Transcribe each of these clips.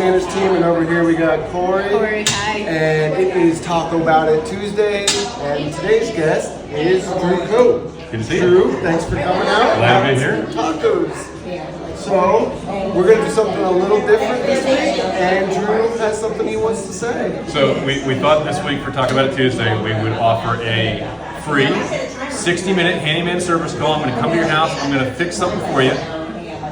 Sanders team, and over here we got Corey. Corey, hi. And it is Taco Bout It Tuesday, and today's guest is Drew Cope. Good to see you. Drew, thanks for coming out. Glad to be here. Tacos. So, we're going to do something a little different this week, and Drew has something he wants to say. So we thought this week for Talk About It Tuesday we would offer a free 60-minute handyman service call. I'm going to come to your house. I'm going to fix something for you.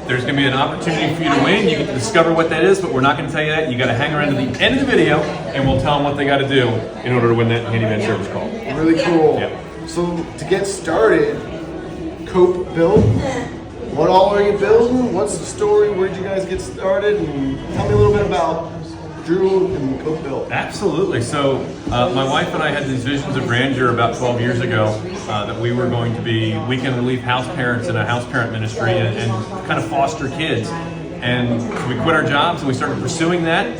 There's going to be an opportunity for you to win. You get to discover what that is, but we're not going to tell you that. You got to hang around to the end of the video, and we'll tell them what they got to do in order to win that handyman service call. Really cool. Yep. So, to get started, Cope built. What all are you building? What's the story? Where'd you guys get started? And tell me a little bit about Drew and Cope built. Absolutely. So my wife and I had these visions of grandeur about 12 years ago that we were going to be weekend relief house parents in a house parent ministry and kind of foster kids. And so we quit our jobs and we started pursuing that.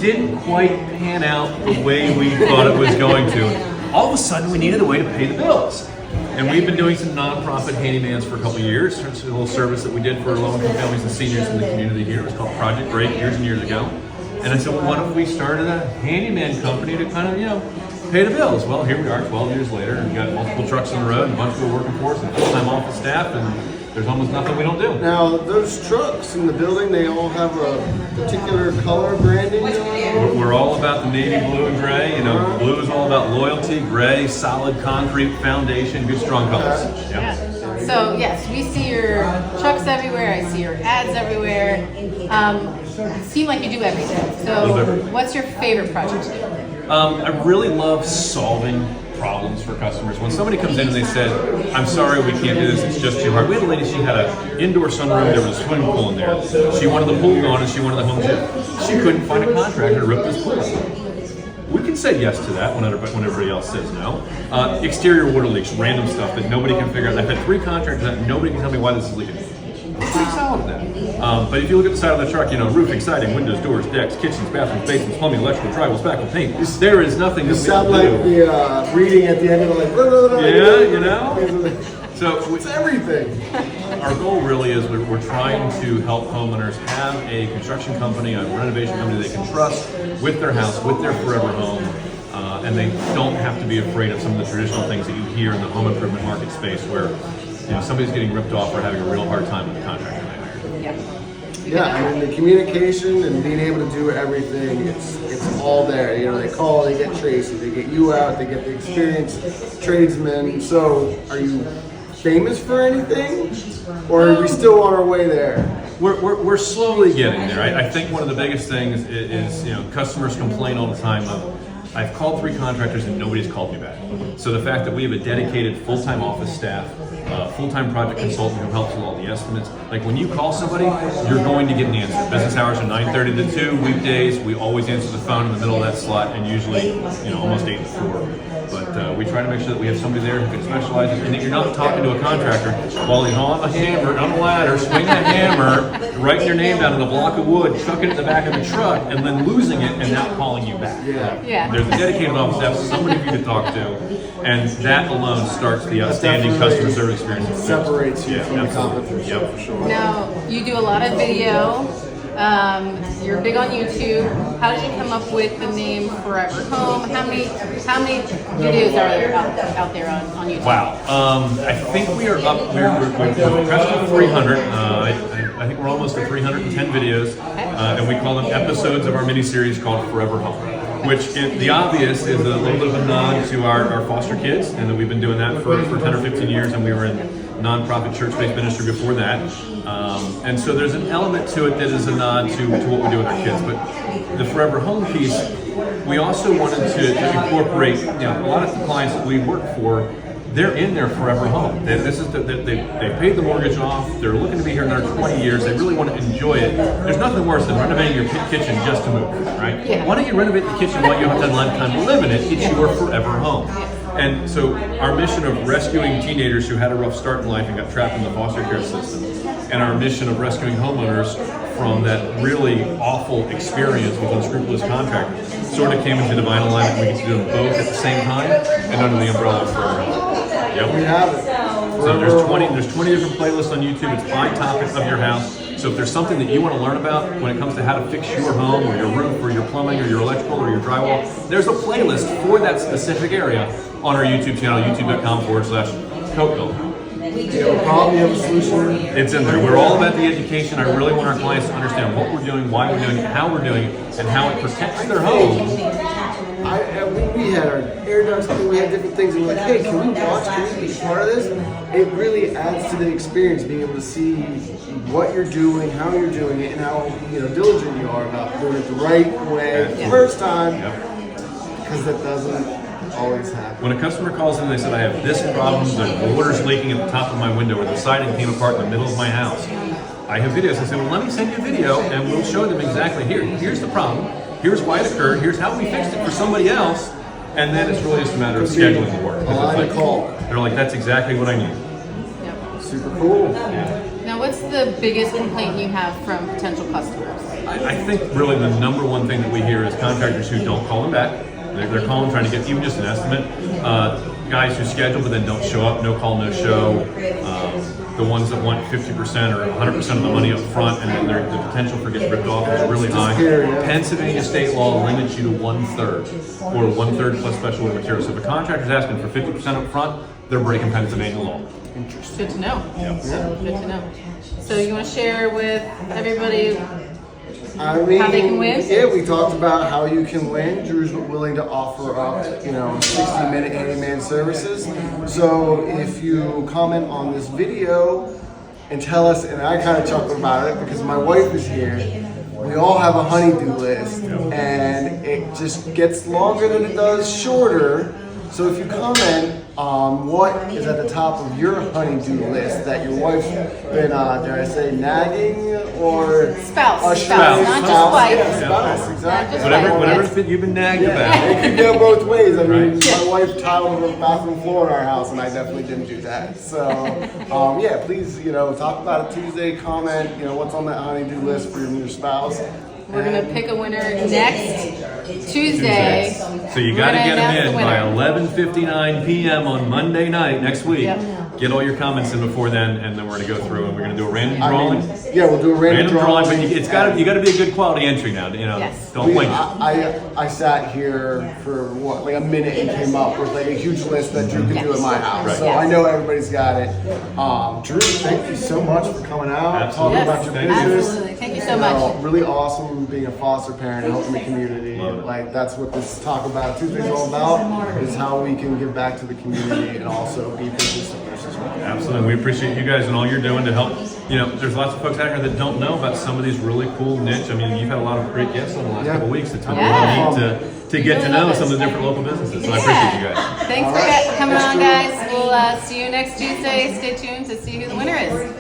Didn't quite pan out the way we thought it was going to. All of a sudden we needed a way to pay the bills. And we've been doing some nonprofit handymans for a couple of years. It's a little service that we did for low-income families and seniors in the community here. It was called Project Break years and years ago. And I said, well, what if we started a handyman company to kind of, pay the bills? Well, here we are 12 years later, and we've got multiple trucks on the road and a bunch of people working for us and full-time office staff, and there's almost nothing we don't do. Now, those trucks in the building, they all have a particular color branding? We're all about the navy blue and gray. Blue is all about loyalty. Gray, solid concrete foundation, good strong colors. Yeah. So yes, we see your trucks everywhere. I see your ads everywhere. You seem like you do everything. So what's your favorite project to do? I really love solving problems for customers. When somebody comes in and they said, I'm sorry, we can't do this, it's just too hard. We had a lady, she had an indoor sunroom, there was a swimming pool in there. She wanted the pool gone and she wanted the home gym. She couldn't find a contractor to rip this pool. We can say yes to that when everybody else says no. Exterior water leaks, random stuff that nobody can figure out. I've had 3 contractors that nobody can tell me why this is leaking. Pretty solid at that. But if you look at the side of the truck, roofing, siding, windows, doors, decks, kitchens, bathrooms, basements, plumbing, electrical, drywall, spackle, paint. There is nothing. You sound like the reading at the end of So it's everything. Our goal really is we're trying to help homeowners have a construction company, a renovation company they can trust with their house, with their forever home, and they don't have to be afraid of some of the traditional things that you hear in the home improvement market space where somebody's getting ripped off or having a real hard time with the contractor they hired. Yeah, the communication and being able to do everything, it's all there. They call, they get Tracy, they get you out, they get the experienced tradesmen. So, are you famous for anything, or are we still on our way there? We're slowly getting there. I think one of the biggest things is customers complain all the time of, I've called 3 contractors and nobody's called me back. So the fact that we have a dedicated full-time office staff, full-time project consultant who helps with all the estimates. Like when you call somebody, you're going to get an answer. Business hours are 9:30 to 2, weekdays. We always answer the phone in the middle of that slot and usually, almost 8 to 4. But we try to make sure that we have somebody there who can specialize in, and that you're not talking to a contractor while he's on the hammer, on the ladder, swinging a hammer, writing your name down on a block of wood, chucking it in the back of the truck, and then losing it and not calling you back. Yeah. There's a dedicated office staff, somebody for you to talk to, and that alone starts the outstanding customer service experience. Separates you from the competition. Yep. For sure. Now, you do a lot of video. You're big on YouTube. How did you come up with the name Forever Home? How many videos are there out there on YouTube? Wow. I think we are up. We're crest 300. I think we're almost at 310 videos, and we call them episodes of our mini-series called Forever Home. Which the obvious is a little bit of a nod to our foster kids, and that we've been doing that for 10 or 15 years, and we were in nonprofit church-based ministry before that. And so there's an element to it that is a nod to what we do with our kids. But the Forever Home piece, we also wanted to incorporate, a lot of the clients that we work for, they're in their forever home. They paid the mortgage off. They're looking to be here another 20 years. They really want to enjoy it. There's nothing worse than renovating your kitchen just to move, right? Yeah. Why don't you renovate the kitchen while you haven't had lifetime to live in it? It's your forever home. And so our mission of rescuing teenagers who had a rough start in life and got trapped in the foster care system, and our mission of rescuing homeowners from that really awful experience with unscrupulous contractors sort of came into divine alignment. We get to do them both at the same time and under the umbrella of Forever Home. Yep. We have it. So there's 20 different playlists on YouTube. It's by topic of your house. So if there's something that you want to learn about when it comes to how to fix your home or your roof or your plumbing or your electrical or your drywall, there's a playlist for that specific area on our YouTube channel, youtube.com/COPE. You have a problem, you have a solution. It's in there. We're all about the education. I really want our clients to understand what we're doing, why we're doing it, how we're doing it, and how it protects their home. We had our air ducts, we had different things, and we're like, hey, can we watch? Can we be part of this? It really adds to the experience, being able to see what you're doing, how you're doing it, and how diligent you are about doing it the right way the first time, because that doesn't always happen. When a customer calls in and they said, I have this problem, the water's leaking at the top of my window, or the siding came apart in the middle of my house, I have videos. I say, well, let me send you a video, and we'll show them exactly here's the problem. Here's why it occurred. Here's how we fixed it for somebody else, and then it's really just a matter of scheduling the work. They're like, that's exactly what I need. Yep. Super cool. Now, what's the biggest complaint you have from potential customers? I think really the number one thing that we hear is contractors who don't call them back. They're calling trying to get even just an estimate. Guys who schedule but then don't show up, no call, no show. The ones that want 50% or 100% of the money up front, and then the potential for getting ripped off is really high. Pennsylvania state law limits you to 1/3 or 1/3 plus special order material. So if a contractor's asking for 50% up front, they're breaking Pennsylvania law. Good to know. Yep. Good to know. So you want to share with everybody I mean, how they can win? Yeah, we talked about how you can win. Drew's willing to offer up, 60-minute handyman services. So if you comment on this video and tell us, and I kind of chuckle about it because my wife is here, we all have a honey-do list, and it just gets longer than it does shorter. So if you comment on what is at the top of your honey-do list that your wife's been, dare I say, nagging or Spouse, not just wife. Yeah, spouse, exactly. Whatever you've been nagged about. It can go both ways. I mean, my wife tiled the bathroom floor in our house, and I definitely didn't do that. So, please, talk about it Tuesday. Comment, what's on that honey-do list for your spouse. We're going to pick a winner next Tuesday. So you got to get them in by 11:59 p.m. on Monday night next week. Yep. Get all your comments in before then, and then we're going to go through and we're going to do a random drawing. We'll do a random drawing. But you got to be a good quality entry now. Yes. Don't blink. I sat here for a minute and came up with a huge list that Drew could do at my house. Right. So I know everybody's got it. Drew, thank you so much for coming out, talking about your business. Absolutely. Thank you so much. Really awesome being a foster parent and helping the community. That's what this Talk About Tuesday is all about, is how we can give back to the community and also be business owners as well. Absolutely. We appreciate you guys and all you're doing to help. There's lots of folks out here that don't know about some of these really cool niche. I mean, you've had a lot of great guests in the last couple of weeks. It's been really neat to get to know some of the different local businesses. So I appreciate you guys. Thanks for coming on, guys. We'll see you next Tuesday. Stay tuned to see who the winner is.